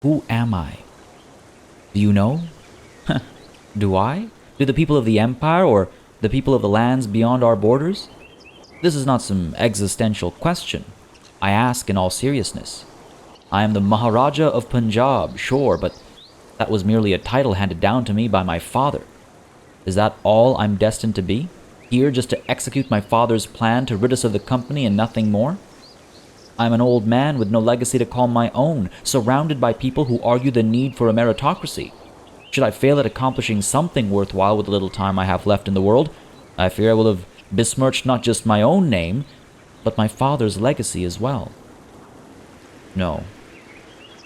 Who am I? Do you know? Do I? Do the people of the Empire or the people of the lands beyond our borders? This is not some existential question. I ask in all seriousness. I am the Maharaja of Punjab, sure, but that was merely a title handed down to me by my father. Is that all I'm destined to be? Here just to execute my father's plan to rid us of the company and nothing more? I'm an old man with no legacy to call my own, surrounded by people who argue the need for a meritocracy. Should I fail at accomplishing something worthwhile with the little time I have left in the world, I fear I will have besmirched not just my own name, but my father's legacy as well. No.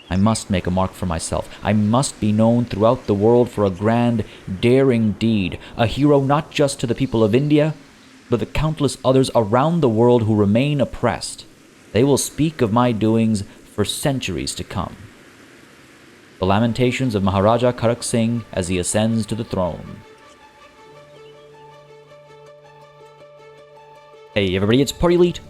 I must make a mark for myself. I must be known throughout the world for a grand, daring deed, a hero not just to the people of India, but the countless others around the world who remain oppressed. They will speak of my doings for centuries to come. The Lamentations of Maharaja Karak Singh as he ascends to the throne. Hey everybody, it's PartyElite.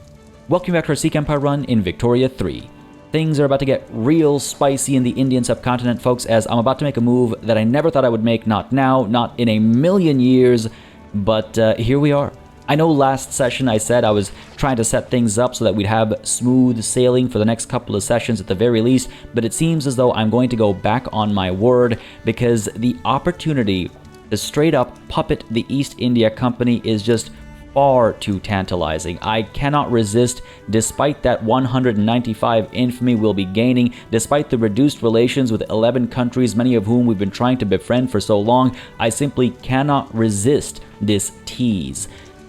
Welcome back to our Sikh Empire run in Victoria 3. Things are about to get real spicy in the Indian Subcontinent, folks, as I'm about to make a move that I never thought I would make, not now, not in a million years, but here we are. I know last session I said I was trying to set things up so that we'd have smooth sailing for the next couple of sessions at the very least, but it seems as though I'm going to go back on my word because the opportunity to straight up puppet the East India Company is just far too tantalizing. I cannot resist, despite that 195 infamy we'll be gaining, despite the reduced relations with 11 countries, many of whom we've been trying to befriend for so long. I simply cannot resist this tease.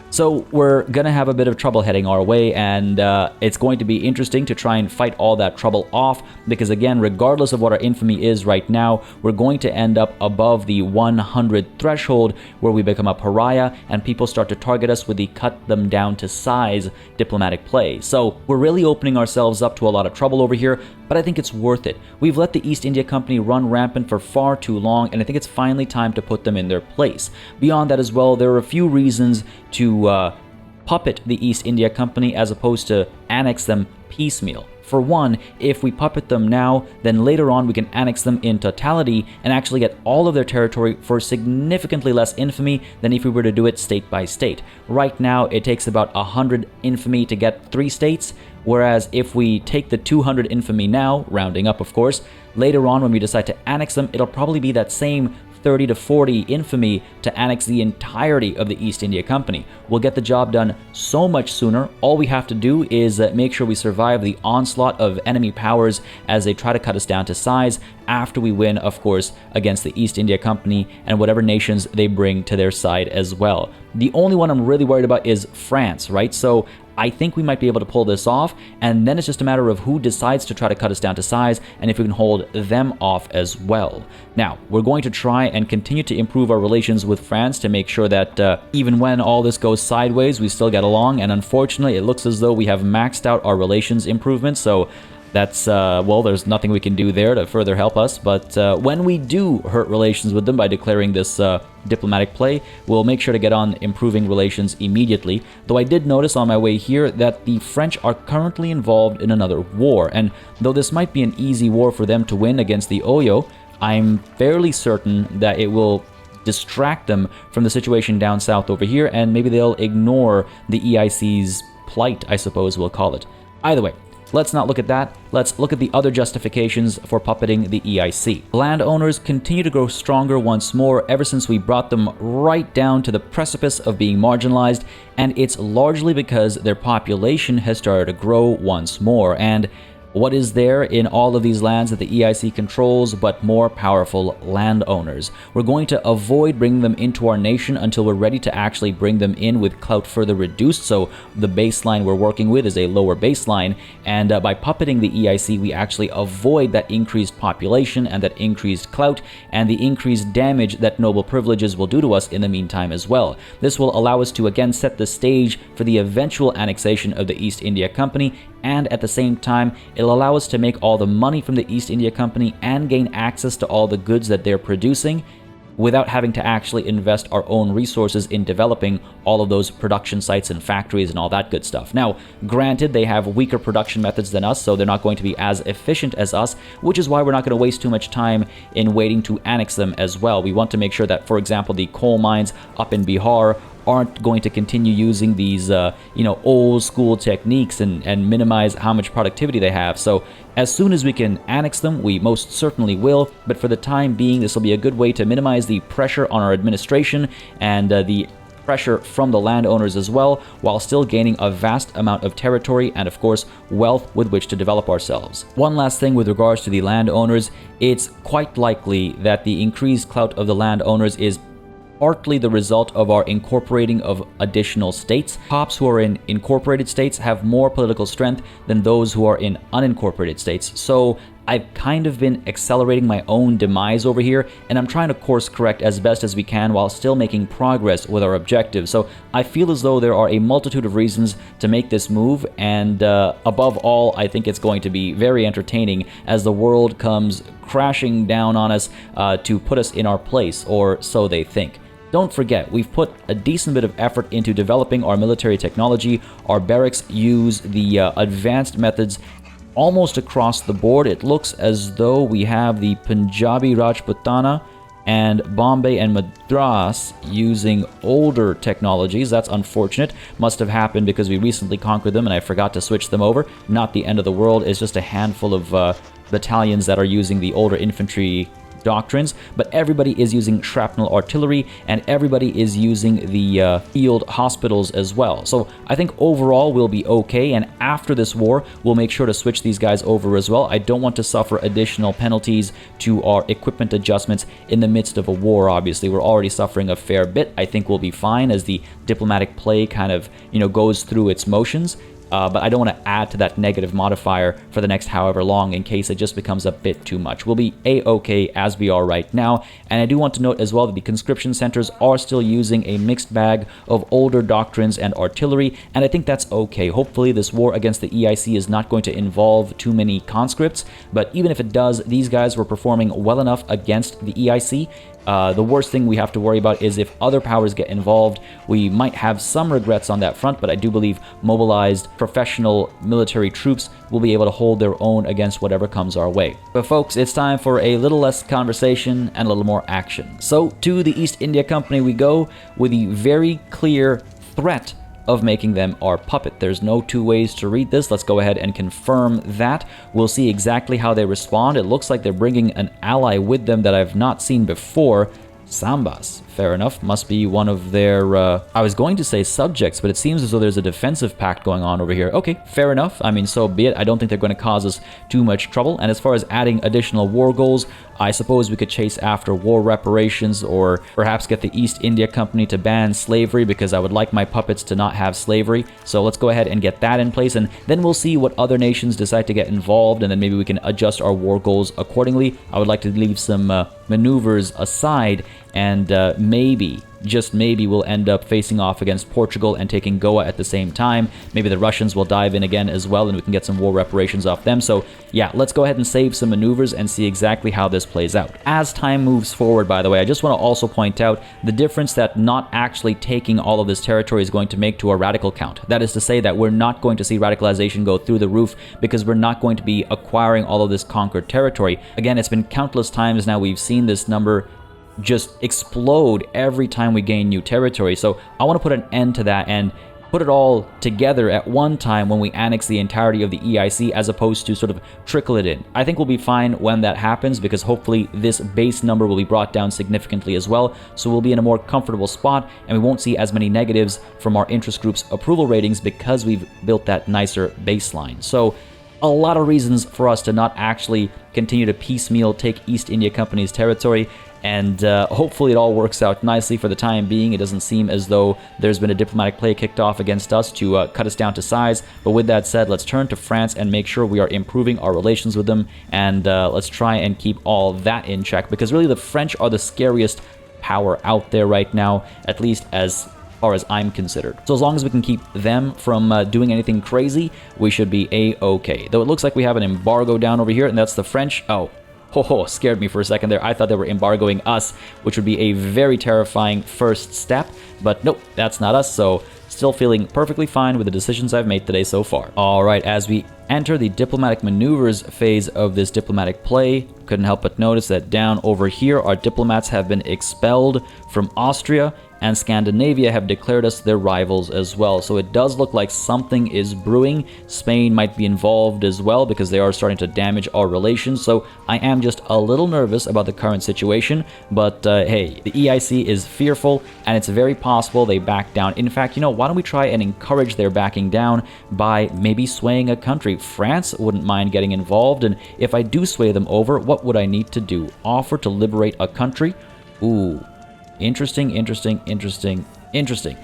So we're going to have a bit of trouble heading our way, and it's going to be interesting to try and fight all that trouble off, because again, regardless of what our infamy is right now, we're going to end up above the 100 threshold where we become a pariah and people start to target us with the cut them down to size diplomatic play. So we're really opening ourselves up to a lot of trouble over here, but I think it's worth it. We've let the East India Company run rampant for far too long, and I think it's finally time to put them in their place. Beyond that as well, there are a few reasons to puppet the East India Company as opposed to annex them piecemeal. For one, if we puppet them now, then later on we can annex them in totality and actually get all of their territory for significantly less infamy than if we were to do it state by state. Right now, it takes about 100 infamy to get 3 states, whereas if we take the 200 infamy now, rounding up of course, later on when we decide to annex them, it'll probably be that same 30 to 40 infamy to annex the entirety of the East India Company. We'll get the job done so much sooner. All we have to do is make sure we survive the onslaught of enemy powers as they try to cut us down to size after we win, of course, against the East India Company and whatever nations they bring to their side as well. The only one I'm really worried about is France, right? So I think we might be able to pull this off, and then it's just a matter of who decides to try to cut us down to size and if we can hold them off as well. Now, we're going to try and continue to improve our relations with France to make sure that even when all this goes sideways, we still get along, and unfortunately, it looks as though we have maxed out our relations improvements, so that's, well, there's nothing we can do there to further help us, but when we do hurt relations with them by declaring this diplomatic play, we'll make sure to get on improving relations immediately, though I did notice on my way here that the French are currently involved in another war, and though this might be an easy war for them to win against the Oyo, I'm fairly certain that it will distract them from the situation down south over here, and maybe they'll ignore the EIC's plight, I suppose we'll call it. Either way, let's not look at that. Let's look at the other justifications for puppeting the EIC. Landowners continue to grow stronger once more ever since we brought them right down to the precipice of being marginalized, and it's largely because their population has started to grow once more. And what is there in all of these lands that the EIC controls but more powerful landowners? We're going to avoid bringing them into our nation until we're ready to actually bring them in with clout further reduced, so the baseline we're working with is a lower baseline, and by puppeting the EIC, we actually avoid that increased population and that increased clout and the increased damage that noble privileges will do to us in the meantime as well. This will allow us to again set the stage for the eventual annexation of the East India Company, and at the same time, it'll allow us to make all the money from the East India Company and gain access to all the goods that they're producing without having to actually invest our own resources in developing all of those production sites and factories and all that good stuff. Now, granted, they have weaker production methods than us, so they're not going to be as efficient as us, which is why we're not going to waste too much time in waiting to annex them as well. We want to make sure that, for example, the coal mines up in Bihar aren't going to continue using these, old school techniques and minimize how much productivity they have. So as soon as we can annex them, we most certainly will. But for the time being, this will be a good way to minimize the pressure on our administration and the pressure from the landowners as well, while still gaining a vast amount of territory and, of course, wealth with which to develop ourselves. One last thing with regards to the landowners, it's quite likely that the increased clout of the landowners is partly the result of our incorporating of additional states. Cops who are in incorporated states have more political strength than those who are in unincorporated states. So I've kind of been accelerating my own demise over here, and I'm trying to course correct as best as we can while still making progress with our objectives. So I feel as though there are a multitude of reasons to make this move, and above all, I think it's going to be very entertaining as the world comes crashing down on us to put us in our place, or so they think. Don't forget, we've put a decent bit of effort into developing our military technology. Our barracks use the advanced methods almost across the board. It looks as though we have the Punjabi Rajputana and Bombay and Madras using older technologies. That's unfortunate. Must have happened because we recently conquered them and I forgot to switch them over. Not the end of the world. It's just a handful of battalions that are using the older infantry doctrines, but everybody is using shrapnel artillery and everybody is using the field hospitals as well. So I think overall we'll be okay, and after this war we'll make sure to switch these guys over as well. I don't want to suffer additional penalties to our equipment adjustments in the midst of a war. Obviously we're already suffering a fair bit. I think we'll be fine as the diplomatic play kind of goes through its motions. But I don't want to add to that negative modifier for the next however long in case it just becomes a bit too much. We'll be A-okay as we are right now. And I do want to note as well that the conscription centers are still using a mixed bag of older doctrines and artillery, and I think that's okay. Hopefully this war against the EIC is not going to involve too many conscripts, but even if it does, these guys were performing well enough against the EIC. The worst thing we have to worry about is if other powers get involved. We might have some regrets on that front, but I do believe mobilized professional military troops will be able to hold their own against whatever comes our way. But folks, it's time for a little less conversation and a little more action. So to the East India Company we go with the very clear threat of making them our puppet. There's no two ways to read this. Let's go ahead and confirm that. We'll see exactly how they respond. It looks like they're bringing an ally with them that I've not seen before. Sambas. Fair enough. Must be one of their, I was going to say subjects, but it seems as though there's a defensive pact going on over here. Okay, fair enough. I mean, so be it. I don't think they're going to cause us too much trouble. And as far as adding additional war goals, I suppose we could chase after war reparations or perhaps get the East India Company to ban slavery, because I would like my puppets to not have slavery. So let's go ahead and get that in place, and then we'll see what other nations decide to get involved, and then maybe we can adjust our war goals accordingly. I would like to leave some maneuvers aside, and maybe, just maybe, we'll end up facing off against Portugal and taking Goa at the same time. Maybe the Russians will dive in again as well, and we can get some war reparations off them. So yeah, let's go ahead and save some maneuvers and see exactly how this plays out. As time moves forward, by the way, I just want to also point out the difference that not actually taking all of this territory is going to make to our radical count. That is to say that we're not going to see radicalization go through the roof because we're not going to be acquiring all of this conquered territory. Again, it's been countless times now we've seen this number just explode every time we gain new territory. So I want to put an end to that and put it all together at one time when we annex the entirety of the EIC, as opposed to sort of trickle it in. I think we'll be fine when that happens, because hopefully this base number will be brought down significantly as well, so we'll be in a more comfortable spot and we won't see as many negatives from our interest group's approval ratings because we've built that nicer baseline. So a lot of reasons for us to not actually continue to piecemeal take East India Company's territory, and hopefully it all works out nicely for the time being. It doesn't seem as though there's been a diplomatic play kicked off against us to cut us down to size. But with that said, let's turn to France and make sure we are improving our relations with them, and let's try and keep all that in check, because really the French are the scariest power out there right now, at least as far as I'm considered. So as long as we can keep them from doing anything crazy, we should be A-okay. Though it looks like we have an embargo down over here, and that's the French. Oh, Oh, scared me for a second there. I thought they were embargoing us, which would be a very terrifying first step. But nope, that's not us, so still feeling perfectly fine with the decisions I've made today so far. Alright, as we enter the diplomatic maneuvers phase of this diplomatic play, couldn't help but notice that down over here, our diplomats have been expelled from Austria, and Scandinavia have declared us their rivals as well. So it does look like something is brewing. Spain might be involved as well because they are starting to damage our relations. So I am just a little nervous about the current situation. But hey, the EIC is fearful and it's very possible they back down. In fact, why don't we try and encourage their backing down by maybe swaying a country? France wouldn't mind getting involved. And if I do sway them over, what would I need to do? Offer to liberate a country? Ooh. Interesting.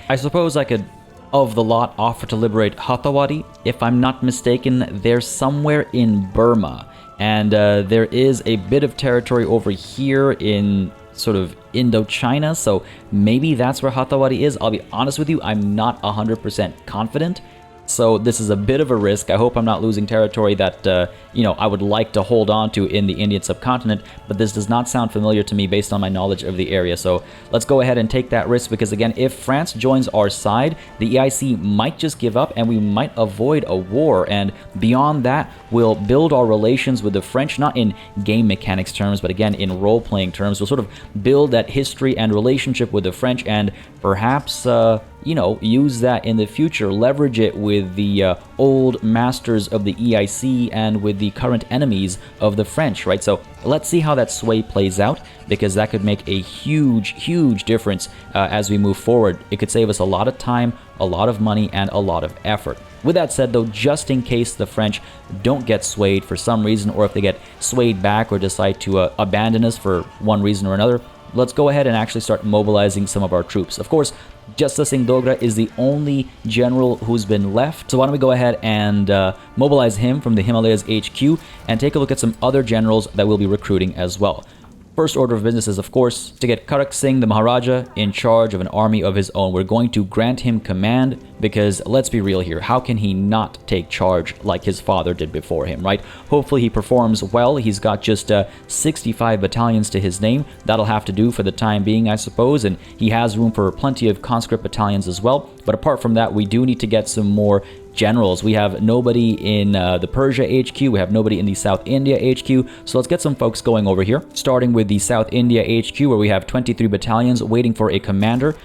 I suppose I could, of the lot, offer to liberate Hatawari. If I'm not mistaken, they're somewhere in Burma. And there is a bit of territory over here in sort of Indochina, so maybe that's where Hatawari is. I'll be honest with you, I'm not 100% confident. So this is a bit of a risk. I hope I'm not losing territory that, I would like to hold on to in the Indian subcontinent, but this does not sound familiar to me based on my knowledge of the area. So let's go ahead and take that risk because, again, if France joins our side, the EIC might just give up and we might avoid a war. And beyond that, we'll build our relations with the French, not in game mechanics terms, but again, in role-playing terms. We'll sort of build that history and relationship with the French and perhaps use that in the future, leverage it with the old masters of the EIC and with the current enemies of the French, right? So let's see how that sway plays out, because that could make a huge difference as we move forward. It could save us a lot of time, a lot of money, and a lot of effort. With that said, though, just in case the French don't get swayed for some reason, or if they get swayed back or decide to abandon us for one reason or another, let's go ahead and actually start mobilizing some of our troops. Of course, Jassa Singh Dogra is the only general who's been left, so why don't we go ahead and mobilize him from the Himalayas HQ and take a look at some other generals that we'll be recruiting as well. First order of business is, of course, to get Karak Singh the Maharaja in charge of an army of his own. We're going to grant him command because, let's be real here, how can he not take charge like his father did before him, right? Hopefully he performs well. He's got just 65 battalions to his name. That'll have to do for the time being, I suppose, and he has room for plenty of conscript battalions as well. But apart from that, we do need to get some more generals. We have nobody in the Persia HQ, we have nobody in the South India HQ, so let's get some folks going over here, starting with the South India HQ, where we have 23 battalions waiting for a commander.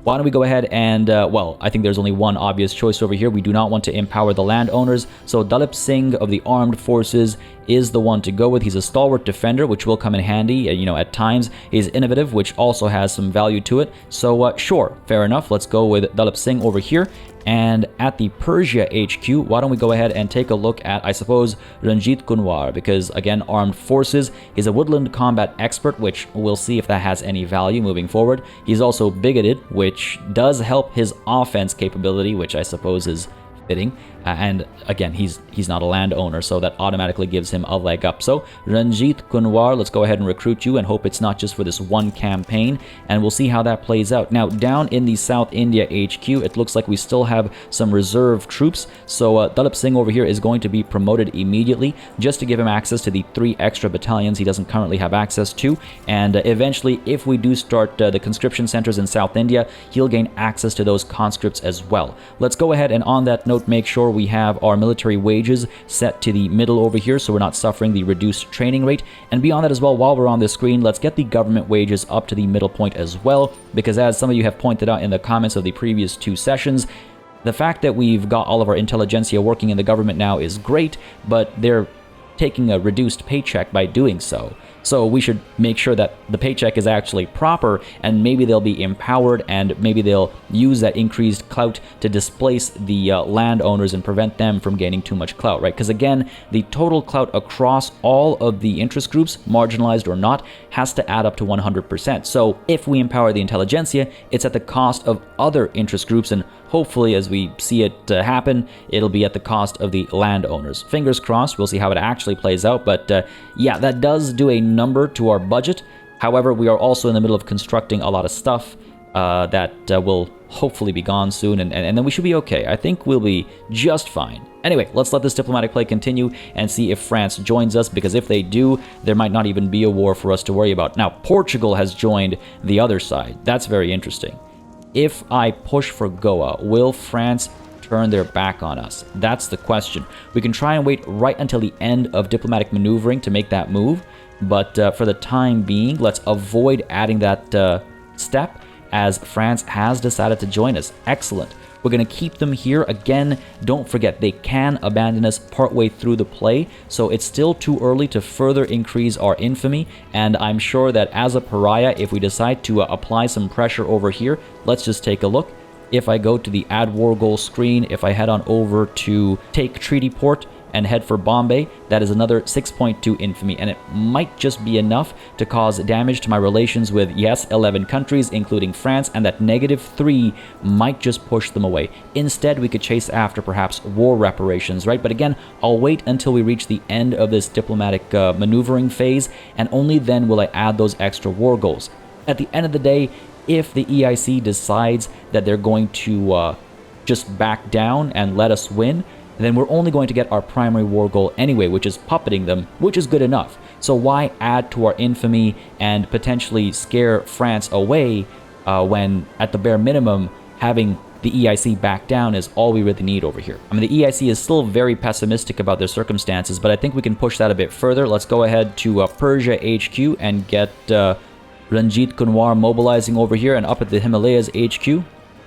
Why don't we go ahead and, well, I think there's only one obvious choice over here. We do not want to empower the landowners, so Dalip Singh of the armed forces is the one to go with. He's a stalwart defender, which will come in handy, at times. He's innovative, which also has some value to it. So, sure, fair enough. Let's go with Dalip Singh over here. And at the Persia HQ, why don't we go ahead and take a look at, I suppose, Ranjit Kunwar, because, again, armed forces. He's a woodland combat expert, which we'll see if that has any value moving forward. He's also bigoted, which does help his offense capability, which I suppose is fitting. And again, he's not a landowner, so that automatically gives him a leg up. So Ranjit Kunwar, let's go ahead and recruit you and hope it's not just for this one campaign, and we'll see how that plays out. Now, down in the South India HQ, it looks like we still have some reserve troops, so Dalip Singh over here is going to be promoted immediately just to give him access to the 3 extra battalions he doesn't currently have access to, and eventually, if we do start the conscription centers in South India, he'll gain access to those conscripts as well. Let's go ahead and on that note, make sure we have our military wages set to the middle over here so we're not suffering the reduced training rate. And beyond that as well, while we're on this screen, let's get the government wages up to the middle point as well, because as some of you have pointed out in the comments of the previous 2 sessions, the fact that we've got all of our intelligentsia working in the government now is great, but they're taking a reduced paycheck by doing so. So we should make sure that the paycheck is actually proper, and maybe they'll be empowered, and maybe they'll use that increased clout to displace the landowners and prevent them from gaining too much clout, right? Because again, the total clout across all of the interest groups, marginalized or not, has to add up to 100%. So if we empower the intelligentsia, it's at the cost of other interest groups, and hopefully, as we see it happen, it'll be at the cost of the landowners. Fingers crossed, we'll see how it actually plays out, but yeah, that does do a number to our budget. However, we are also in the middle of constructing a lot of stuff, that will hopefully be gone soon, and then we should be okay. I think we'll be just fine. Anyway, let's let this diplomatic play continue and see if France joins us, because if they do, there might not even be a war for us to worry about. Now, Portugal has joined the other side. That's very interesting. If I push for Goa, will France turn their back on us? That's the question. We can try and wait right until the end of diplomatic maneuvering to make that move, but for the time being, let's avoid adding that step, as France has decided to join us. Excellent. We're going to keep them here. Again, don't forget, they can abandon us partway through the play, so it's still too early to further increase our infamy, and I'm sure that as a pariah, if we decide to apply some pressure over here, let's just take a look. If I go to the add war goal screen, if I head on over to take treaty port and head for Bombay, that is another 6.2 infamy, and it might just be enough to cause damage to my relations with, yes, 11 countries, including France, and that -3 might just push them away. Instead, we could chase after perhaps war reparations, right? But again, I'll wait until we reach the end of this diplomatic maneuvering phase, and only then will I add those extra war goals. At the end of the day, if the EIC decides that they're going to just back down and let us win, then we're only going to get our primary war goal anyway, which is puppeting them, which is good enough. So why add to our infamy and potentially scare France away when, at the bare minimum, having the EIC back down is all we really need over here. I mean, the EIC is still very pessimistic about their circumstances, but I think we can push that a bit further. Let's go ahead to Persia HQ and get Ranjit Kunwar mobilizing over here, and up at the Himalayas HQ.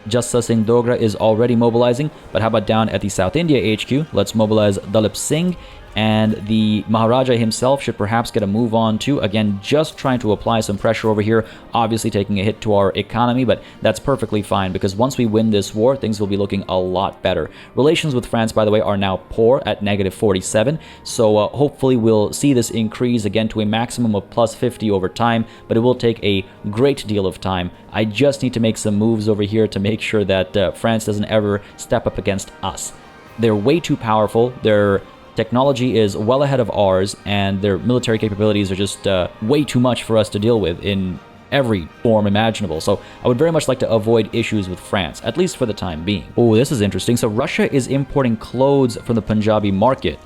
Jassa Singh Dogra is already mobilizing, but how about down at the South India HQ? Let's mobilize Dalip Singh, and the Maharaja himself should perhaps get a move on too. Again, just trying to apply some pressure over here, obviously taking a hit to our economy, but that's perfectly fine, because once we win this war, things will be looking a lot better. Relations with France, by the way, are now poor at -47, so hopefully we'll see this increase again to a maximum of +50 over time, but it will take a great deal of time. I just need to make some moves over here to make sure that France doesn't ever step up against us. They're way too powerful. Their technology is well ahead of ours, and their military capabilities are just way too much for us to deal with in every form imaginable. So I would very much like to avoid issues with France, at least for the time being. Oh, this is interesting. So Russia is importing clothes from the Punjabi market,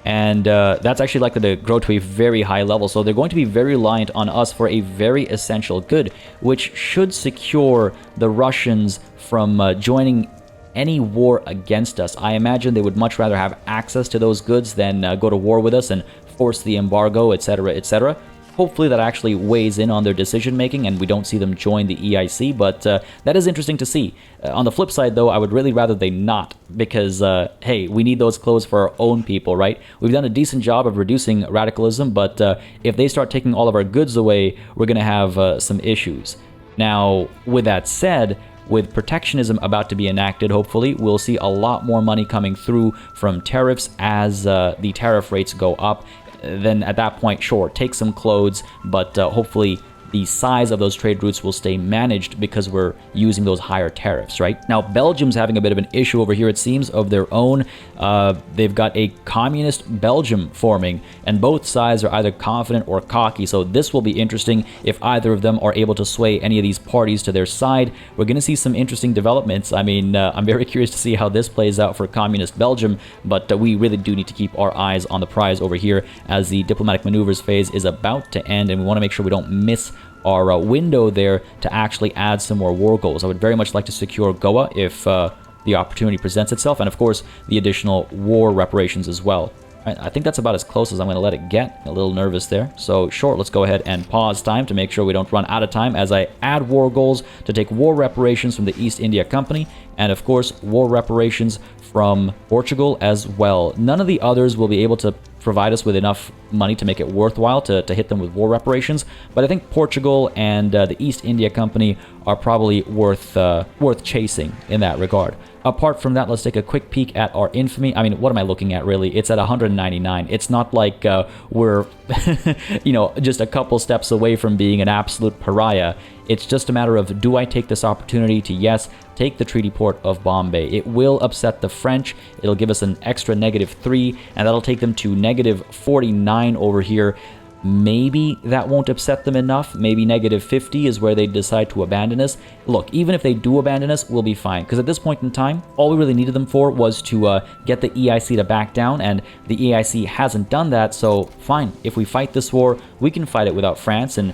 and that's actually likely to grow to a very high level. So they're going to be very reliant on us for a very essential good, which should secure the Russians from joining any war against us. I imagine they would much rather have access to those goods than go to war with us and force the embargo, etc., etc. Hopefully that actually weighs in on their decision making and we don't see them join the EIC, but that is interesting to see. On the flip side, though, I would really rather they not, because hey, we need those clothes for our own people, right? We've done a decent job of reducing radicalism, but if they start taking all of our goods away, we're going to have some issues. Now, with that said, with protectionism about to be enacted, hopefully, we'll see a lot more money coming through from tariffs as the tariff rates go up. Then at that point, sure, take some clothes, but hopefully the size of those trade routes will stay managed because we're using those higher tariffs, right? Now, Belgium's having a bit of an issue over here, it seems, of their own. They've got a communist Belgium forming, and both sides are either confident or cocky, so this will be interesting if either of them are able to sway any of these parties to their side. We're going to see some interesting developments. I mean, I'm very curious to see how this plays out for communist Belgium, but we really do need to keep our eyes on the prize over here as the diplomatic maneuvers phase is about to end, and we want to make sure we don't miss our window there to actually add some more war goals. I would very much like to secure Goa if the opportunity presents itself, and of course the additional war reparations as well. I think that's about as close as I'm going to let it get. A little nervous there. So sure, let's go ahead and pause time to make sure we don't run out of time as I add war goals to take war reparations from the East India Company, and of course war reparations from Portugal as well. None of the others will be able to provide us with enough money to make it worthwhile to hit them with war reparations, but I think Portugal and the East India Company are probably worth chasing in that regard. Apart from that, let's take a quick peek at our infamy. I mean, what am I looking at, really? It's at 199. It's not like we're, you know, just a couple steps away from being an absolute pariah. It's just a matter of, do I take this opportunity to, yes, take the treaty port of Bombay? It will upset the French. It'll give us an extra -3, and that'll take them to -49 over here. maybe that won't upset them enough. Maybe -50 is where they decide to abandon us. Look, even if they do abandon us, we'll be fine. Because at this point in time, all we really needed them for was to get the EIC to back down, and the EIC hasn't done that, so fine. If we fight this war, we can fight it without France, and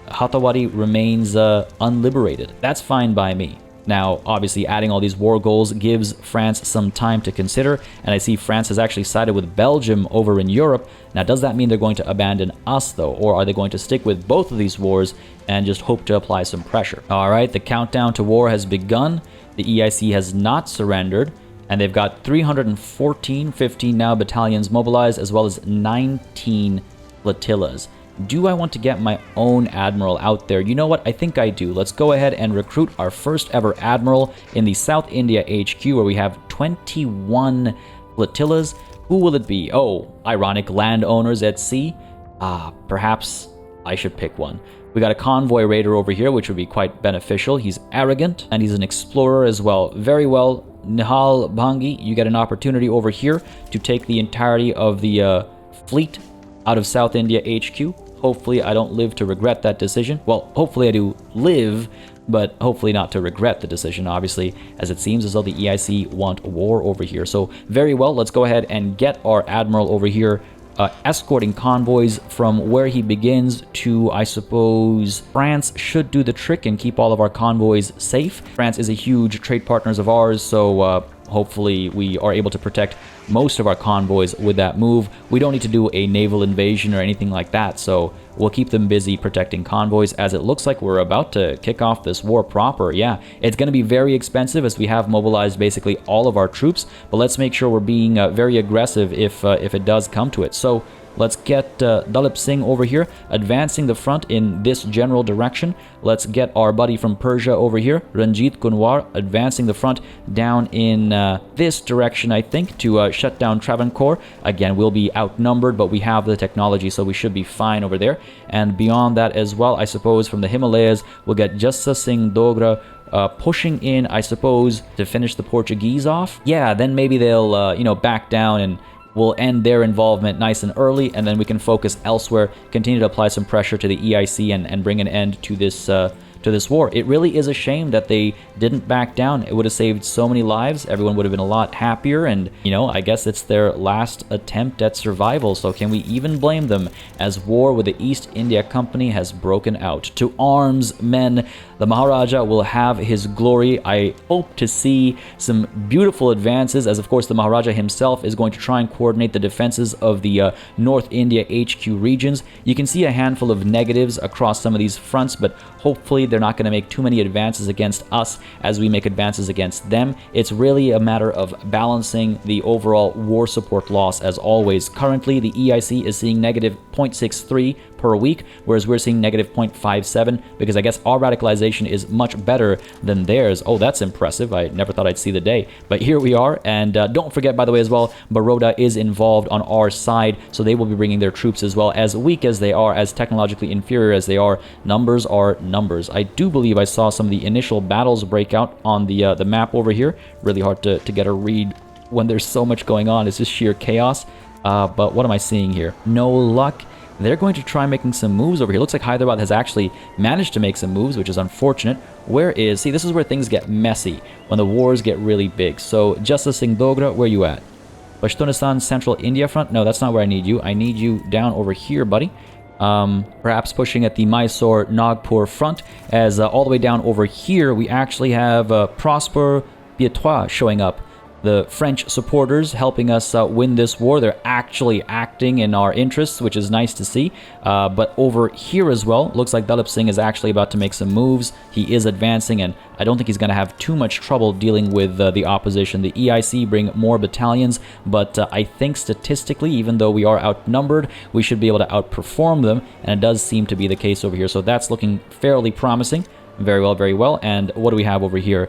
Hatawari remains unliberated. That's fine by me. Now, obviously, adding all these war goals gives France some time to consider, and I see France has actually sided with Belgium over in Europe. Now, does that mean they're going to abandon us, though, or are they going to stick with both of these wars and just hope to apply some pressure? All right, the countdown to war has begun. The EIC has not surrendered, and they've got 15 now battalions mobilized, as well as 19 flotillas. Do I want to get my own admiral out there? You know what? I think I do. Let's go ahead and recruit our first ever admiral in the South India HQ, where we have 21 flotillas. Who will it be? Oh, ironic landowners at sea? Perhaps I should pick one. We got a convoy raider over here, which would be quite beneficial. He's arrogant, and he's an explorer as well. Very well, Nihal Bhangi, you get an opportunity over here to take the entirety of the fleet out of South India HQ. Hopefully I don't live to regret that decision. Well, hopefully I do live, but hopefully not to regret the decision, obviously, as it seems as though the EIC want war over here. So very well, let's go ahead and get our admiral over here escorting convoys from where he begins to, I suppose, France should do the trick and keep all of our convoys safe. France is a huge trade partners of ours, so hopefully we are able to protect most of our convoys with that move. We don't need to do a naval invasion or anything like that, so we'll keep them busy protecting convoys, as it looks like we're about to kick off this war proper. Yeah, it's going to be very expensive as we have mobilized basically all of our troops, but let's make sure we're being very aggressive if it does come to it. So let's get Dalip Singh over here, advancing the front in this general direction. Let's get our buddy from Persia over here, Ranjit Kunwar, advancing the front down in this direction, I think, to shut down Travancore. Again, we'll be outnumbered, but we have the technology, so we should be fine over there. And beyond that as well, I suppose, from the Himalayas, we'll get Jassa Singh Dogra pushing in, I suppose, to finish the Portuguese off. Yeah, then maybe they'll, back down, and we'll end their involvement nice and early, and then we can focus elsewhere, continue to apply some pressure to the EIC and bring an end to this war. It really is a shame that they didn't back down. It would have saved so many lives. Everyone would have been a lot happier, and, I guess it's their last attempt at survival, so can we even blame them, as war with the East India Company has broken out? To arms, men! The Maharaja will have his glory. I hope to see some beautiful advances, as of course the Maharaja himself is going to try and coordinate the defenses of the North India HQ regions. You can see a handful of negatives across some of these fronts, but hopefully they're not going to make too many advances against us as we make advances against them. It's really a matter of balancing the overall war support loss, as always. Currently, the EIC is seeing -0.63 per week, whereas we're seeing -0.57, because I guess our radicalization is much better than theirs. Oh, that's impressive. I never thought I'd see the day. But here we are, and don't forget, by the way, as well, Baroda is involved on our side, so they will be bringing their troops as well. As weak as they are, as technologically inferior as they are, numbers are numbers. I do believe I saw some of the initial battles break out on the map over here. Really hard to get a read when there's so much going on. It's just sheer chaos. But what am I seeing here? No luck. They're going to try making some moves over here. Looks like Hyderabad has actually managed to make some moves, which is unfortunate. See, this is where things get messy, when the wars get really big. So, Jassa Singh Dogra, where you at? Pashtunistan Central India front? No, that's not where I need you. I need you down over here, buddy. Perhaps pushing at the Mysore Nagpur front, as all the way down over here, we actually have Prosper Pietois showing up. The French supporters helping us win this war. They're actually acting in our interests, which is nice to see. But over here as well, looks like Dalip Singh is actually about to make some moves. He is advancing, and I don't think he's going to have too much trouble dealing with the opposition. The EIC bring more battalions, but I think statistically, even though we are outnumbered, we should be able to outperform them, and it does seem to be the case over here. So that's looking fairly promising. Very well, very well. And what do we have over here?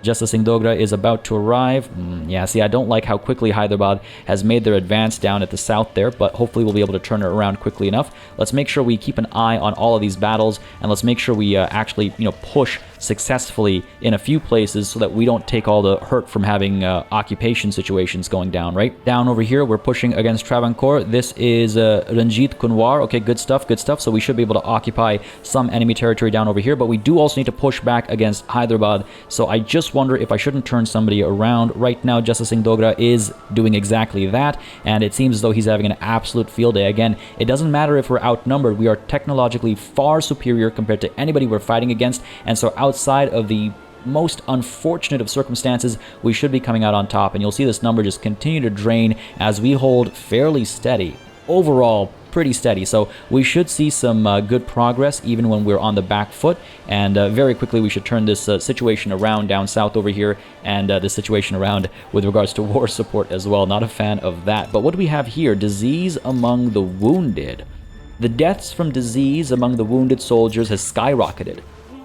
Jassa Singh Dogra is about to arrive. Yeah, see, I don't like how quickly Hyderabad has made their advance down at the south there, but hopefully we'll be able to turn it around quickly enough. Let's make sure we keep an eye on all of these battles, and let's make sure we actually, push successfully in a few places so that we don't take all the hurt from having occupation situations going down, right? Down over here, we're pushing against Travancore. This is Ranjit Kunwar. Okay, good stuff, good stuff. So we should be able to occupy some enemy territory down over here, but we do also need to push back against Hyderabad. So I just wonder if I shouldn't turn somebody around. Right now, Justice Singh Dogra is doing exactly that, and it seems as though he's having an absolute field day. Again, it doesn't matter if we're outnumbered. We are technologically far superior compared to anybody we're fighting against, and so outside of the most unfortunate of circumstances, we should be coming out on top, and you'll see this number just continue to drain as we hold fairly steady. Overall, pretty steady, so we should see some good progress even when we're on the back foot, and very quickly we should turn this situation around down south over here, and the situation around with regards to war support as well. Not a fan of that. But what do we have here? Disease among the wounded. The deaths from disease among the wounded soldiers has skyrocketed.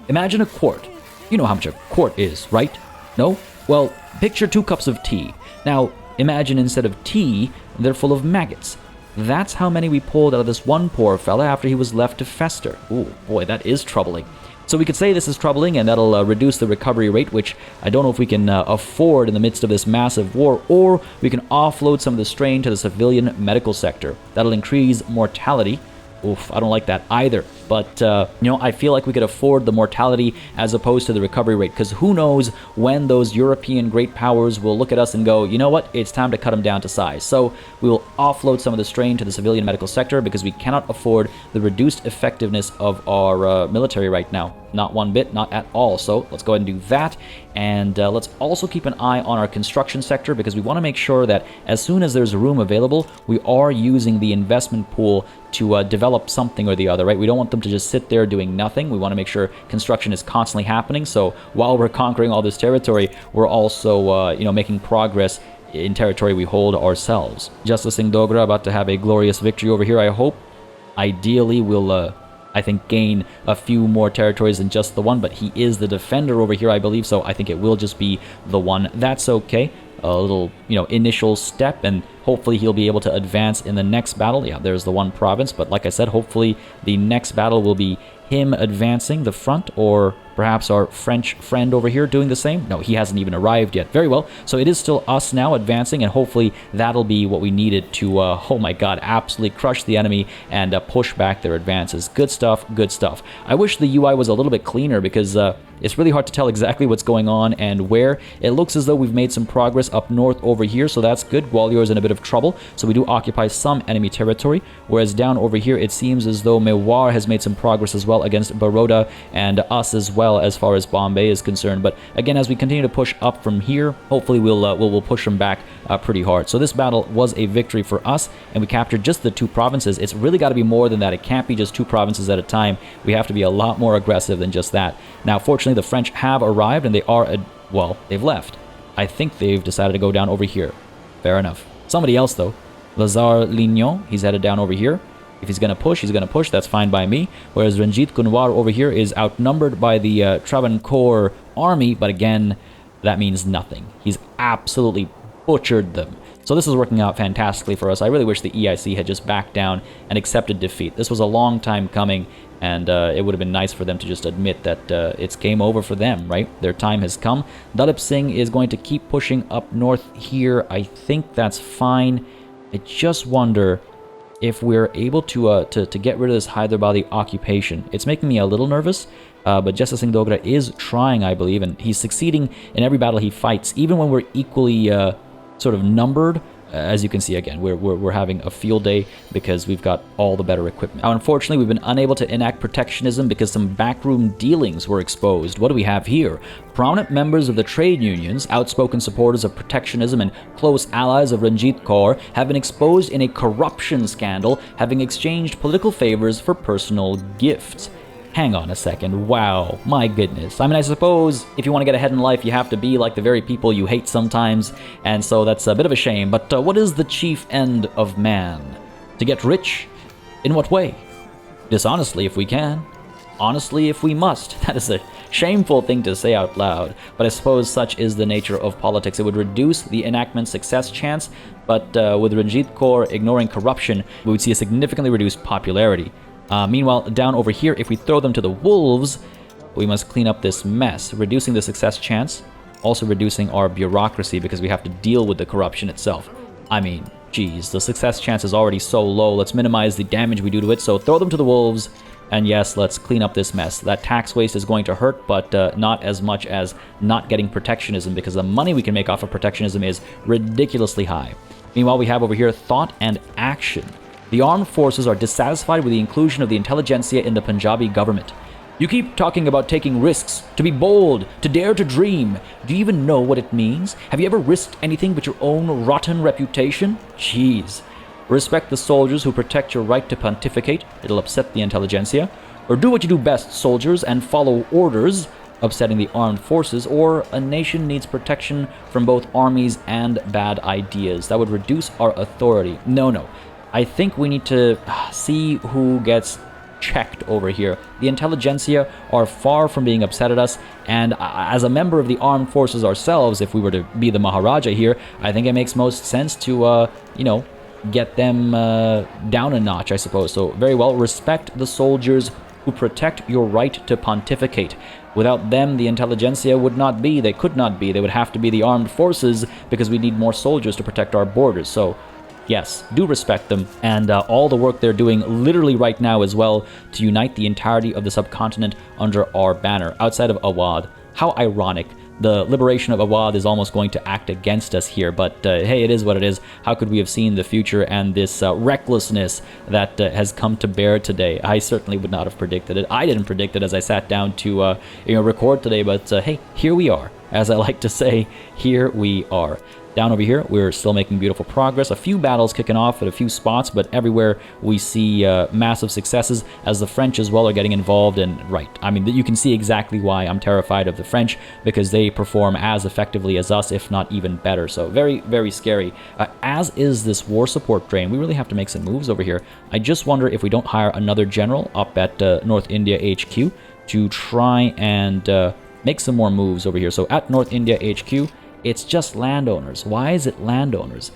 Imagine a quart. You know how much a quart is, right? No? Well, picture 2 cups of tea. Now, imagine instead of tea, they're full of maggots. That's how many we pulled out of this one poor fella after he was left to fester. Ooh, boy, that is troubling. So we could say this is troubling, and that'll reduce the recovery rate, which I don't know if we can afford in the midst of this massive war, or we can offload some of the strain to the civilian medical sector. That'll increase mortality. Oof, I don't like that either. But, I feel like we could afford the mortality as opposed to the recovery rate, because who knows when those European great powers will look at us and go, you know what, it's time to cut them down to size. So we will offload some of the strain to the civilian medical sector because we cannot afford the reduced effectiveness of our military right now. Not one bit, not at all. So let's go ahead and do that. And let's also keep an eye on our construction sector, because we want to make sure that as soon as there's room available, we are using the investment pool to develop something or the other, right? We don't want them to just sit there doing nothing. We want to make sure construction is constantly happening. So while we're conquering all this territory, we're also, making progress in territory we hold ourselves. Justice Singh Dogra about to have a glorious victory over here, I hope. Ideally, we'll I think, gain a few more territories than just the one, but he is the defender over here, I believe, so I think it will just be the one. That's okay. A little, initial step, and hopefully he'll be able to advance in the next battle. Yeah, there's the one province, but like I said, hopefully the next battle will be him advancing the front, or perhaps our French friend over here doing the same. No, he hasn't even arrived yet. Very well. So it is still us now advancing, and hopefully that'll be what we needed to, oh my god, absolutely crush the enemy and push back their advances. Good stuff, good stuff. I wish the UI was a little bit cleaner, because it's really hard to tell exactly what's going on and where. It looks as though we've made some progress up north over here, so that's good. Gwalior is in a bit of trouble, so we do occupy some enemy territory, whereas down over here it seems as though Mewar has made some progress as well against Baroda, and us as well as far as Bombay is concerned. But again, as we continue to push up from here, hopefully we'll push them back pretty hard. So this battle was a victory for us, and we captured just the 2 provinces. It's really got to be more than that. It can't be just 2 provinces at a time. We have to be a lot more aggressive than just that. Now, fortunately, the French have arrived, and they are, they've left. I think they've decided to go down over here. Fair enough. Somebody else, though. Lazare Lignon, he's headed down over here. If he's going to push, he's going to push. That's fine by me. Whereas Ranjit Kunwar over here is outnumbered by the Travancore army, but again, that means nothing. He's absolutely butchered them. So this is working out fantastically for us. I really wish the EIC had just backed down and accepted defeat. This was a long time coming, and it would have been nice for them to just admit that it's game over for them, right? Their time has come. Dalip Singh is going to keep pushing up north here. I think that's fine. I just wonder if we're able to get rid of this Hyderabadi occupation. It's making me a little nervous, but Justice Singh Dogra is trying, I believe, and he's succeeding in every battle he fights, even when we're equally sort of numbered. As you can see, again, we're having a field day because we've got all the better equipment. Now, unfortunately, we've been unable to enact protectionism because some backroom dealings were exposed. What do we have here? Prominent members of the trade unions, outspoken supporters of protectionism, and close allies of Ranjit Kaur have been exposed in a corruption scandal, having exchanged political favors for personal gifts. Hang on a second. Wow. My goodness. I mean, I suppose if you want to get ahead in life, you have to be like the very people you hate sometimes, and so that's a bit of a shame. But what is the chief end of man? To get rich? In what way? Dishonestly, if we can. Honestly, if we must. That is a shameful thing to say out loud, but I suppose such is the nature of politics. It would reduce the enactment success chance, but with Ranjit Kaur ignoring corruption, we would see a significantly reduced popularity. Meanwhile, down over here, if we throw them to the wolves, We must clean up this mess, reducing the success chance, also reducing our bureaucracy because we have to deal with the corruption itself. I mean, geez, the success chance is already so low. Let's minimize the damage we do to it, so throw them to the wolves. And yes, let's clean up this mess. That tax waste is going to hurt, but not as much as not getting protectionism, because the money we can make off of protectionism is ridiculously high. Meanwhile, we have over here thought and action. The armed forces are dissatisfied with the inclusion of the intelligentsia in the Punjabi government. You keep talking about taking risks, to be bold, to dare to dream. Do you even know what it means? Have you ever risked anything but your own rotten reputation? Jeez. Respect the soldiers who protect your right to pontificate. It'll upset the intelligentsia. Or do what you do best, soldiers, and follow orders, upsetting the armed forces. Or a nation needs protection from both armies and bad ideas. That would reduce our authority. No. I think we need to see who gets checked over here. The intelligentsia are far from being upset at us, and as a member of the armed forces ourselves, if we were to be the Maharaja here, I think it makes most sense to, get them down a notch, I suppose. So, very well, respect the soldiers who protect your right to pontificate. Without them, the intelligentsia would not be, they could not be, they would have to be the armed forces because we need more soldiers to protect our borders. So, yes, do respect them, and all the work they're doing literally right now as well to unite the entirety of the subcontinent under our banner, outside of Awadh. How ironic. The liberation of Awadh is almost going to act against us here, but hey, it is what it is. How could we have seen the future and this recklessness that has come to bear today? I certainly would not have predicted it. I didn't predict it as I sat down to record today, but hey, here we are. As I like to say, here we are. Down over here, we're still making beautiful progress. A few battles kicking off at a few spots, but everywhere we see massive successes as the French as well are getting involved. And right, I mean, you can see exactly why I'm terrified of the French, because they perform as effectively as us, if not even better. So very, very scary. As is this war support drain. We really have to make some moves over here. I just wonder if we don't hire another general up at North India HQ to try and make some more moves over here. So at North India HQ, it's just landowners. Why is it landowners?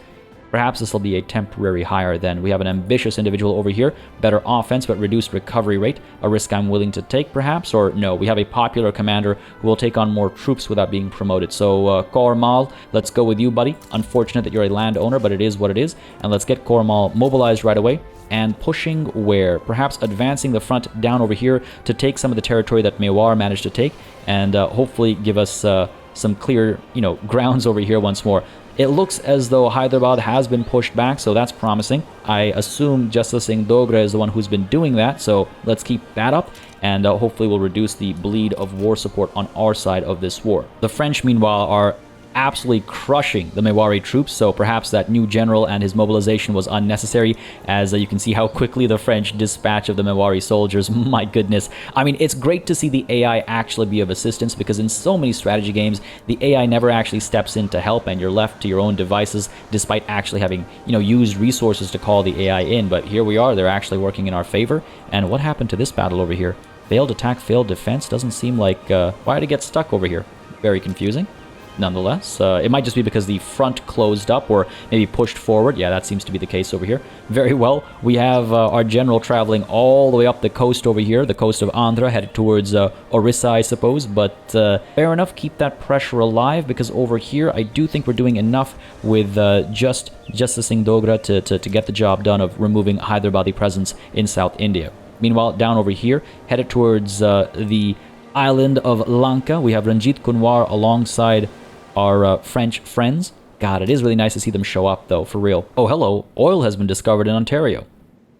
Perhaps this will be a temporary hire then. We have an ambitious individual over here. Better offense, but reduced recovery rate. A risk I'm willing to take, perhaps? Or no, we have a popular commander who will take on more troops without being promoted. So, Kormal, let's go with you, buddy. Unfortunate that you're a landowner, but it is what it is. And let's get Kormal mobilized right away. And pushing where? Perhaps advancing the front down over here to take some of the territory that Mewar managed to take. And hopefully give us some clear, grounds over here once more. It looks as though Hyderabad has been pushed back, so that's promising. I assume Justice Singh Dogra is the one who's been doing that, so let's keep that up, and hopefully we'll reduce the bleed of war support on our side of this war. The French, meanwhile, are absolutely crushing the Mewari troops, so perhaps that new general and his mobilization was unnecessary, as you can see how quickly the French dispatch of the Mewari soldiers. My goodness. I mean, it's great to see the AI actually be of assistance, because in so many strategy games, the AI never actually steps in to help, and you're left to your own devices, despite actually having, used resources to call the AI in. But here we are, they're actually working in our favor. And what happened to this battle over here? Failed attack, failed defense? Doesn't seem like... why did it get stuck over here? Very confusing. Nonetheless, it might just be because the front closed up or maybe pushed forward. Yeah, that seems to be the case over here. Very well. We have our general traveling all the way up the coast over here, the coast of Andhra, headed towards Orissa, I suppose. But fair enough, keep that pressure alive, because over here, I do think we're doing enough with just Justice Singh Dogra to get the job done of removing Hyderabadi presence in South India. Meanwhile, down over here, headed towards the island of Lanka, we have Ranjit Kunwar alongside our French friends. God, it is really nice to see them show up, though, for real. Oh, hello. Oil has been discovered in Ontario.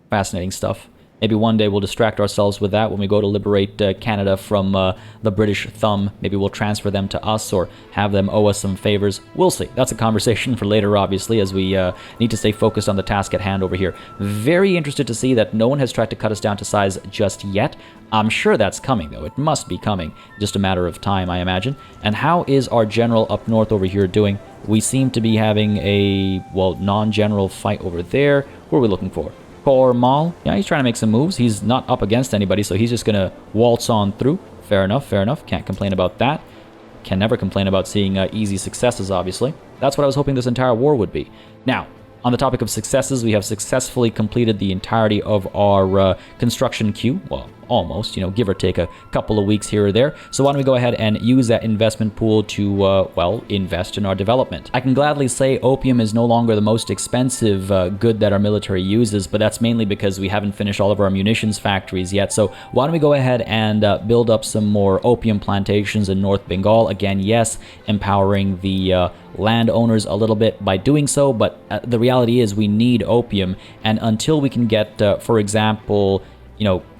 Fascinating stuff. Maybe one day we'll distract ourselves with that when we go to liberate Canada from the British thumb. Maybe we'll transfer them to us or have them owe us some favors. We'll see. That's a conversation for later, obviously, as we need to stay focused on the task at hand over here. Very interested to see that no one has tried to cut us down to size just yet. I'm sure that's coming, though. It must be coming. Just a matter of time, I imagine. And how is our general up north over here doing? We seem to be having a, non-general fight over there. Who are we looking for? Kormal. Yeah, he's trying to make some moves. He's not up against anybody, so he's just going to waltz on through. Fair enough, fair enough. Can't complain about that. Can never complain about seeing easy successes, obviously. That's what I was hoping this entire war would be. Now, On the topic of successes, we have successfully completed the entirety of our construction queue. Well, almost, give or take a couple of weeks here or there. So why don't we go ahead and use that investment pool to, well, invest in our development. I can gladly say opium is no longer the most expensive good that our military uses, but that's mainly because we haven't finished all of our munitions factories yet. So why don't we go ahead and build up some more opium plantations in North Bengal. Again, yes, empowering the landowners a little bit by doing so, but the reality is we need opium, and until we can get, for example,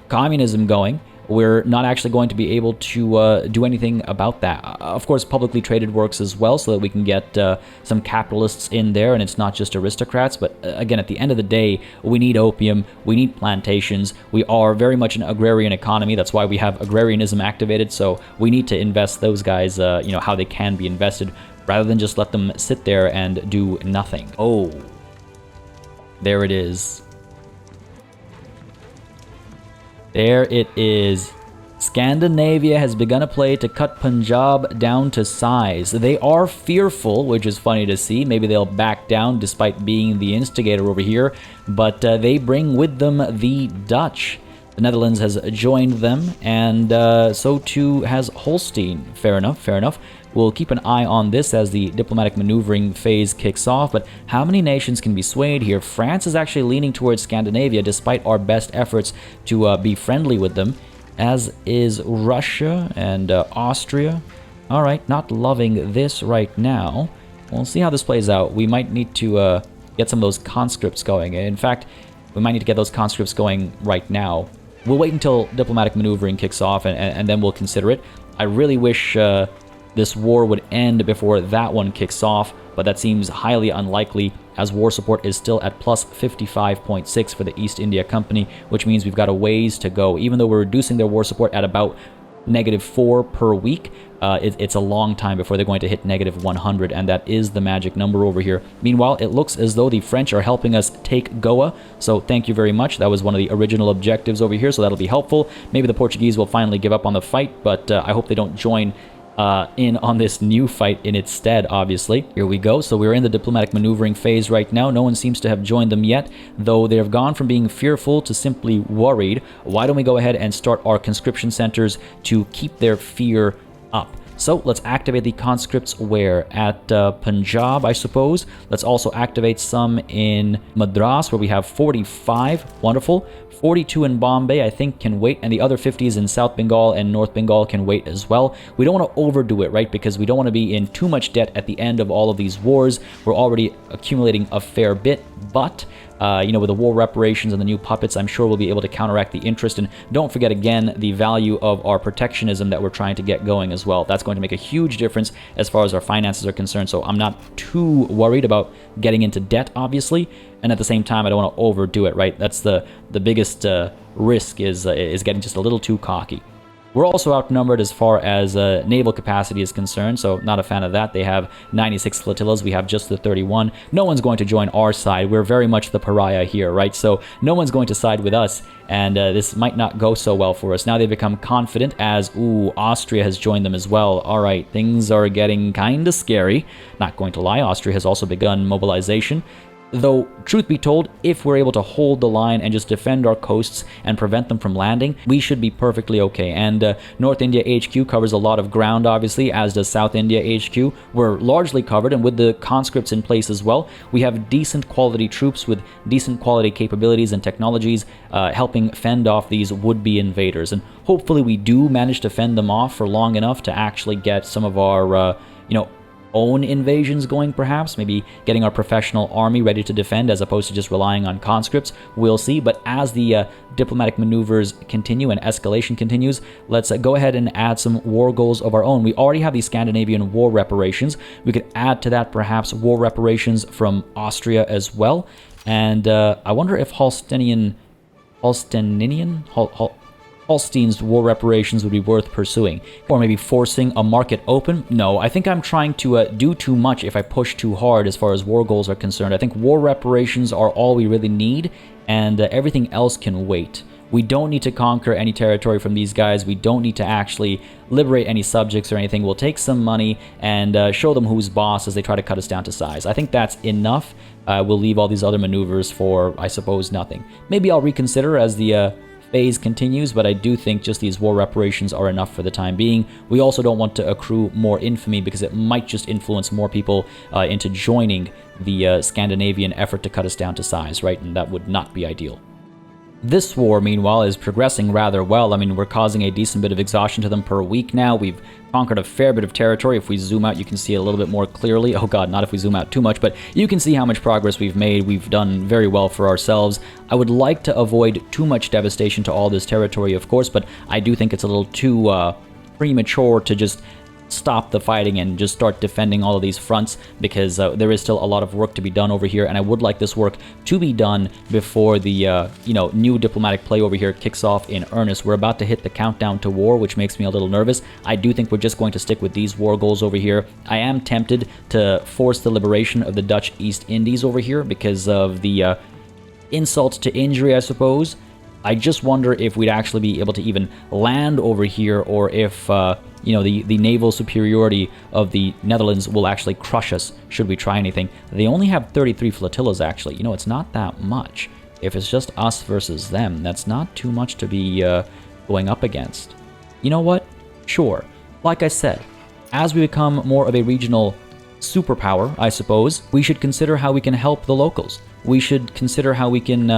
communism going, we're not actually going to be able to do anything about that. Of course, publicly traded works as well, so that we can get some capitalists in there, and it's not just aristocrats. But again, at the end of the day, we need opium, we need plantations. We are very much an agrarian economy. That's why we have agrarianism activated, so we need to invest those guys, how they can be invested, rather than just let them sit there and do nothing. Oh, there it is. There it is. Scandinavia has begun a play to cut Punjab down to size. They are fearful, which is funny to see. Maybe they'll back down despite being the instigator over here, but they bring with them the Dutch. The Netherlands has joined them, and so too has Holstein. Fair enough, fair enough. We'll keep an eye on this as the diplomatic maneuvering phase kicks off, but how many nations can be swayed here? France is actually leaning towards Scandinavia despite our best efforts to be friendly with them, as is Russia and Austria. All right, not loving this right now. We'll see how this plays out. We might need to get some of those conscripts going. In fact, we might need to get those conscripts going right now. We'll wait until diplomatic maneuvering kicks off, and then we'll consider it. I really wish this war would end before that one kicks off, but that seems highly unlikely, as war support is still at plus 55.6 for the East India Company, which means we've got a ways to go. Even though we're reducing their war support at about -4 per week, it's a long time before they're going to hit -100, and that is the magic number over here. Meanwhile, it looks as though the French are helping us take Goa, so thank you very much. That was one of the original objectives over here, so that'll be helpful. Maybe the Portuguese will finally give up on the fight, but I hope they don't join in on this new fight in its stead, obviously. Here we go. So we're in the diplomatic maneuvering phase right now. No one seems to have joined them yet, though they have gone from being fearful to simply worried. Why don't we go ahead and start our conscription centers to keep their fear up? So let's activate the conscripts where? At Punjab, I suppose. Let's also activate some in Madras, where we have 45. Wonderful. 42 in Bombay, I think, can wait, and the other 50s in South Bengal and North Bengal can wait as well. We don't want to overdo it, right? Because we don't want to be in too much debt at the end of all of these wars. We're already accumulating a fair bit, but with the war reparations and the new puppets, I'm sure we'll be able to counteract the interest. And don't forget, again, the value of our protectionism that we're trying to get going as well. That's going to make a huge difference as far as our finances are concerned. So I'm not too worried about getting into debt, obviously. And at the same time, I don't want to overdo it, right? That's the biggest risk is getting just a little too cocky. We're also outnumbered as far as naval capacity is concerned, so not a fan of that. They have 96 flotillas, we have just the 31. No one's going to join our side. We're very much the pariah here, right? So no one's going to side with us, and this might not go so well for us. Now they've become confident as, Austria has joined them as well. All right, things are getting kind of scary. Not going to lie, Austria has also begun mobilization. Though, truth be told, if we're able to hold the line and just defend our coasts and prevent them from landing, we should be perfectly okay. And North India HQ covers a lot of ground, obviously, as does South India HQ. We're largely covered, and with the conscripts in place as well, we have decent quality troops with decent quality capabilities and technologies helping fend off these would-be invaders. And hopefully we do manage to fend them off for long enough to actually get some of our, own invasions going, perhaps, maybe getting our professional army ready to defend as opposed to just relying on conscripts. We'll see. But as the diplomatic maneuvers continue and escalation continues, let's go ahead and add some war goals of our own. We already have the Scandinavian war reparations. We could add to that perhaps war reparations from Austria as well. And I wonder if Holstein's war reparations would be worth pursuing. Or maybe forcing a market open? No, I think I'm trying to do too much if I push too hard as far as war goals are concerned. I think war reparations are all we really need, and everything else can wait. We don't need to conquer any territory from these guys. We don't need to actually liberate any subjects or anything. We'll take some money and show them who's boss as they try to cut us down to size. I think that's enough. We'll leave all these other maneuvers for, I suppose, nothing. Maybe I'll reconsider as the phase continues, but I do think just these war reparations are enough for the time being. We also don't want to accrue more infamy because it might just influence more people into joining the Scandinavian effort to cut us down to size, right? And that would not be ideal. This war, meanwhile, is progressing rather well. I mean, we're causing a decent bit of exhaustion to them per week now. We've conquered a fair bit of territory. If we zoom out, you can see it a little bit more clearly. Oh god, not if we zoom out too much, but you can see how much progress we've made. We've done very well for ourselves. I would like to avoid too much devastation to all this territory, of course, but I do think it's a little too premature to just stop the fighting and just start defending all of these fronts, because there is still a lot of work to be done over here, and I would like this work to be done before the new diplomatic play over here kicks off in earnest. We're about to hit the countdown to war, which makes me a little nervous. I do think we're just going to stick with these war goals over here. I am tempted to force the liberation of the Dutch East Indies over here because of the insult to injury, I suppose. I just wonder if we'd actually be able to even land over here, or if the naval superiority of the Netherlands will actually crush us should we try anything. They only have 33 flotillas, actually. It's not that much. If it's just us versus them, that's not too much to be going up against. You know what? Sure. Like I said, as we become more of a regional superpower, I suppose, we should consider how we can help the locals. We should consider how we can,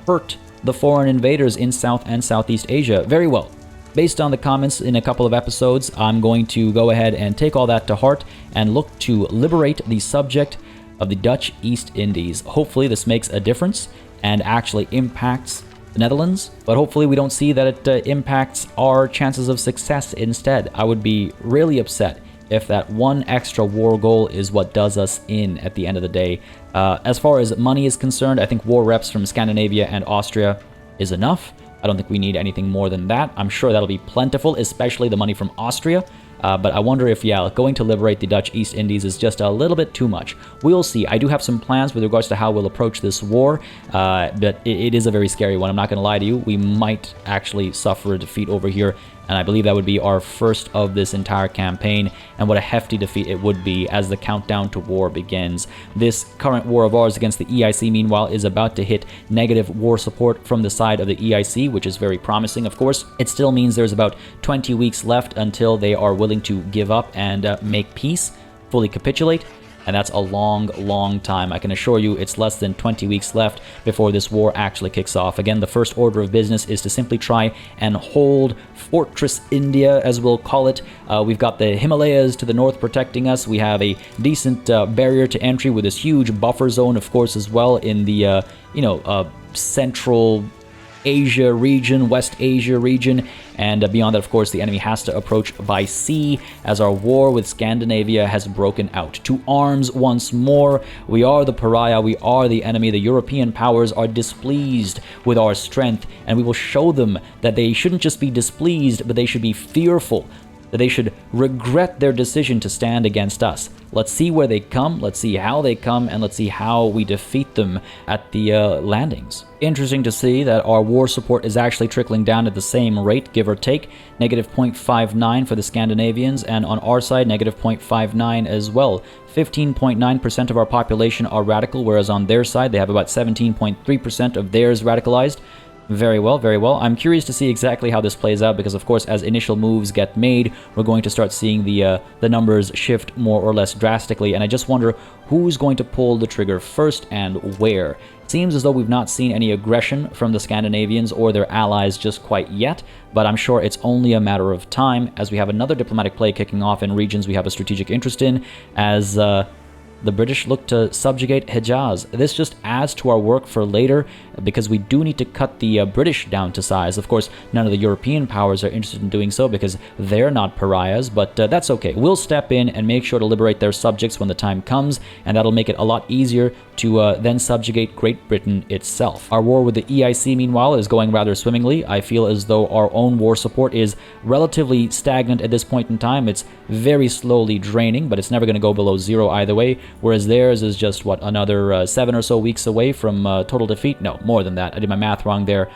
hurt the foreign invaders in South and Southeast Asia. Very well. Based on the comments in a couple of episodes, I'm going to go ahead and take all that to heart and look to liberate the subject of the Dutch East Indies. Hopefully this makes a difference and actually impacts the Netherlands, but hopefully we don't see that it impacts our chances of success instead. I would be really upset if that one extra war goal is what does us in at the end of the day. As far as money is concerned, I think war reps from Scandinavia and Austria is enough. I don't think we need anything more than that. I'm sure that'll be plentiful, especially the money from Austria. But I wonder if, going to liberate the Dutch East Indies is just a little bit too much. We'll see. I do have some plans with regards to how we'll approach this war, but it is a very scary one. I'm not going to lie to you. We might actually suffer a defeat over here, and I believe that would be our first of this entire campaign, and what a hefty defeat it would be as the countdown to war begins. This current war of ours against the EIC, meanwhile, is about to hit negative war support from the side of the EIC, which is very promising, of course. It still means there's about 20 weeks left until they are willing to give up and make peace, fully capitulate. And that's a long, long time. I can assure you it's less than 20 weeks left before this war actually kicks off. Again, the first order of business is to simply try and hold Fortress India, as we'll call it. We've got the Himalayas to the north protecting us. We have a decent barrier to entry with this huge buffer zone, of course, as well in the, Central Asia region, West Asia region, and beyond that, of course, the enemy has to approach by sea as our war with Scandinavia has broken out. To arms once more. We are the pariah, we are the enemy. The European powers are displeased with our strength, and we will show them that they shouldn't just be displeased, but they should be fearful, that they should regret their decision to stand against us. Let's see where they come, let's see how they come, and let's see how we defeat them at the landings. Interesting to see that our war support is actually trickling down at the same rate, give or take. Negative 0.59 for the Scandinavians, and on our side, negative 0.59 as well. 15.9% of our population are radical, whereas on their side, they have about 17.3% of theirs radicalized. Very well, very well. I'm curious to see exactly how this plays out because, of course, as initial moves get made, we're going to start seeing the numbers shift more or less drastically, and I just wonder who's going to pull the trigger first and where. Seems as though we've not seen any aggression from the Scandinavians or their allies just quite yet, but I'm sure it's only a matter of time as we have another diplomatic play kicking off in regions we have a strategic interest in, as the British look to subjugate Hejaz. This just adds to our work for later because we do need to cut the British down to size. Of course, none of the European powers are interested in doing so because they're not pariahs, but that's okay. We'll step in and make sure to liberate their subjects when the time comes, and that'll make it a lot easier to then subjugate Great Britain itself. Our war with the EIC, meanwhile, is going rather swimmingly. I feel as though our own war support is relatively stagnant at this point in time. It's very slowly draining, but it's never going to go below zero either way, whereas theirs is just, another 7 or so weeks away from total defeat? No, more than that. I did my math wrong there.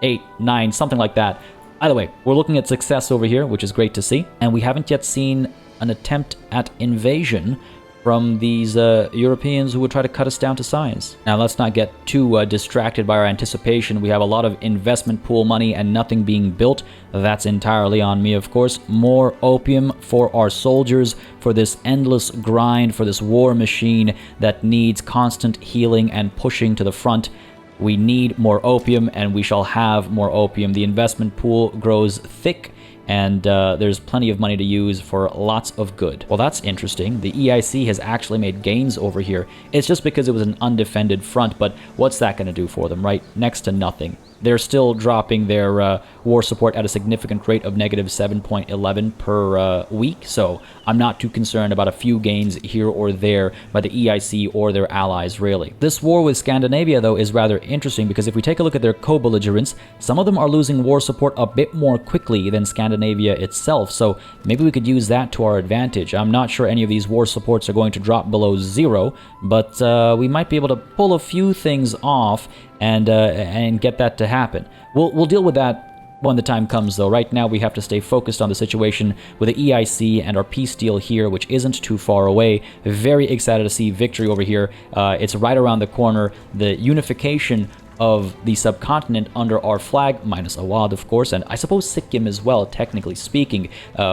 8, 9, something like that. Either way, we're looking at success over here, which is great to see. And we haven't yet seen an attempt at invasion from these Europeans who would try to cut us down to size. Now, let's not get too distracted by our anticipation. We have a lot of investment pool money and nothing being built. That's entirely on me, of course. More opium for our soldiers, for this endless grind, for this war machine that needs constant healing and pushing to the front. We need more opium, and we shall have more opium. The investment pool grows thick, and there's plenty of money to use for lots of good. Well, that's interesting. The EIC has actually made gains over here. It's just because it was an undefended front, but what's that going to do for them, right? Next to nothing. They're still dropping their war support at a significant rate of negative 7.11 per week, so I'm not too concerned about a few gains here or there by the EIC or their allies, really. This war with Scandinavia, though, is rather interesting because if we take a look at their co-belligerents, some of them are losing war support a bit more quickly than Scandinavia itself, so maybe we could use that to our advantage. I'm not sure any of these war supports are going to drop below 0, but we might be able to pull a few things off and get that to happen. We'll deal with that when the time comes, though. Right now, we have to stay focused on the situation with the EIC and our peace deal here, which isn't too far away. Very excited to see victory over here. It's right around the corner. The unification of the subcontinent under our flag, minus Awad, of course, and I suppose Sikkim as well, technically speaking,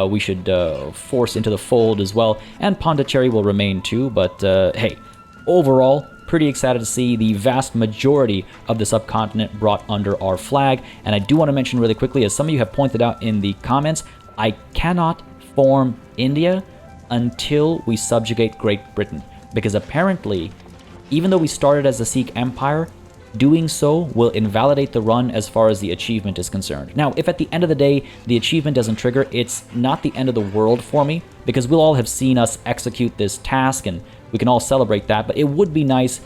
we should force into the fold as well, and Pondicherry will remain too, but hey, overall, pretty excited to see the vast majority of the subcontinent brought under our flag. And I do want to mention really quickly, as some of you have pointed out in the comments, I cannot form India until we subjugate Great Britain, because apparently, even though we started as the Sikh Empire, doing so will invalidate the run as far as the achievement is concerned. Now, if at the end of the day the achievement doesn't trigger, it's not the end of the world for me, because we'll all have seen us execute this task and we can all celebrate that, but it would be nice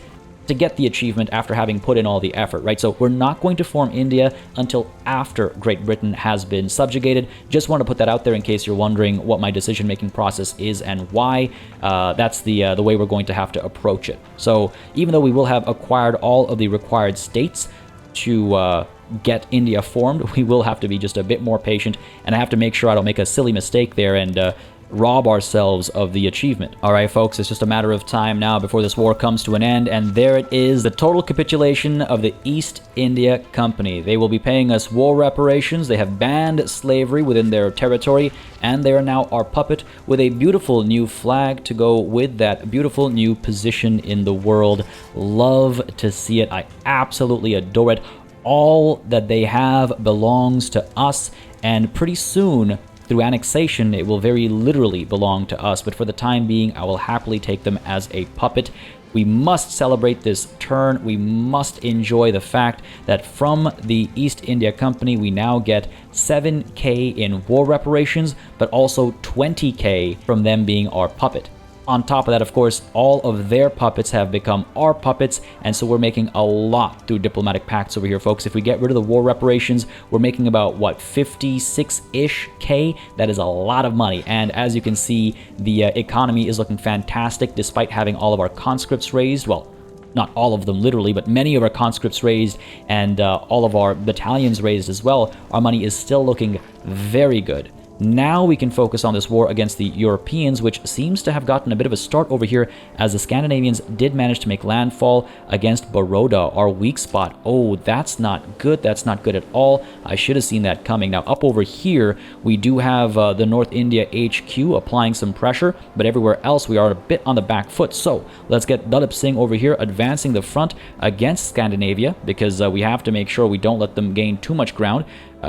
to get the achievement after having put in all the effort, right? So we're not going to form India until after Great Britain has been subjugated. Just want to put that out there in case you're wondering what my decision-making process is and why. That's the way we're going to have to approach it. So even though we will have acquired all of the required states to get India formed, we will have to be just a bit more patient, and I have to make sure I don't make a silly mistake there and rob ourselves of the achievement. Alright folks, it's just a matter of time now before this war comes to an end, and there it is, the total capitulation of the East India Company. They will be paying us war reparations, they have banned slavery within their territory, and they are now our puppet with a beautiful new flag to go with that beautiful new position in the world. Love to see it. I absolutely adore it. All that they have belongs to us, and pretty soon, through annexation, it will very literally belong to us, but for the time being, I will happily take them as a puppet. We must celebrate this turn. We must enjoy the fact that from the East India Company, we now get 7k in war reparations, but also 20k from them being our puppet. On top of that, of course, all of their puppets have become our puppets, and so we're making a lot through diplomatic pacts over here, folks. If we get rid of the war reparations, we're making about, what, 56-ish K? That is a lot of money, and as you can see, the economy is looking fantastic despite having all of our conscripts raised. Well, not all of them literally, but many of our conscripts raised and all of our battalions raised as well. Our money is still looking very good. Now we can focus on this war against the Europeans, which seems to have gotten a bit of a start over here, as the Scandinavians did manage to make landfall against Baroda, our weak spot. Oh, that's not good. That's not good at all. I should have seen that coming. Now, up over here, we do have the North India HQ applying some pressure, but everywhere else we are a bit on the back foot. So let's get Dalip Singh over here advancing the front against Scandinavia, because we have to make sure we don't let them gain too much ground,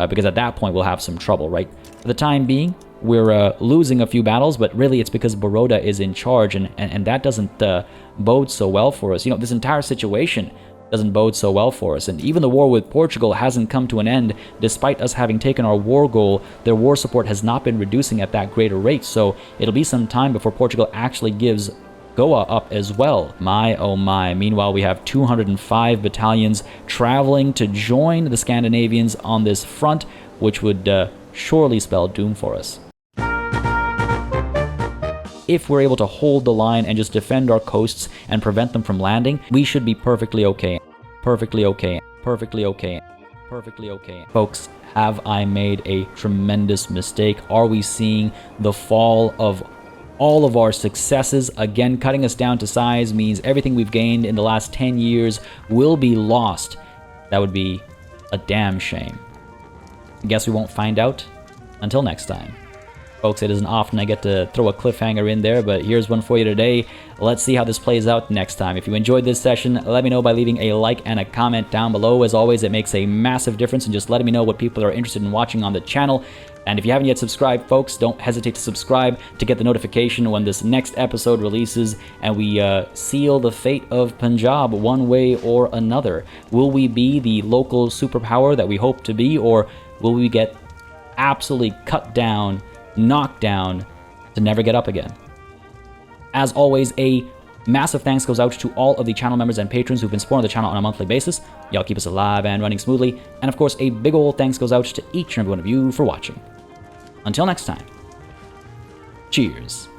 because at that point we'll have some trouble, right? For the time being, we're losing a few battles, but really it's because Baroda is in charge, and that doesn't bode so well for us. You know, this entire situation doesn't bode so well for us, and even the war with Portugal hasn't come to an end. Despite us having taken our war goal, their war support has not been reducing at that greater rate, so it'll be some time before Portugal actually gives Goa up as well. My oh my. Meanwhile, we have 205 battalions traveling to join the Scandinavians on this front, which would surely spell doom for us. If we're able to hold the line and just defend our coasts and prevent them from landing, we should be perfectly okay. Perfectly okay. Perfectly okay. perfectly okay. Folks, have I made a tremendous mistake? Are we seeing the fall of all of our successes? Again, cutting us down to size means everything we've gained in the last 10 years will be lost. That would be a damn shame. Guess we won't find out until next time. Folks, it isn't often I get to throw a cliffhanger in there, but here's one for you today. Let's see how this plays out next time. If you enjoyed this session, let me know by leaving a like and a comment down below. As always, it makes a massive difference in just letting me know what people are interested in watching on the channel. And if you haven't yet subscribed, folks, don't hesitate to subscribe to get the notification when this next episode releases and we seal the fate of Punjab one way or another. Will we be the local superpower that we hope to be, or will we get absolutely cut down, knocked down, to never get up again? As always, a massive thanks goes out to all of the channel members and patrons who've been supporting the channel on a monthly basis. Y'all keep us alive and running smoothly. And of course, a big ol' thanks goes out to each and every one of you for watching. Until next time, cheers.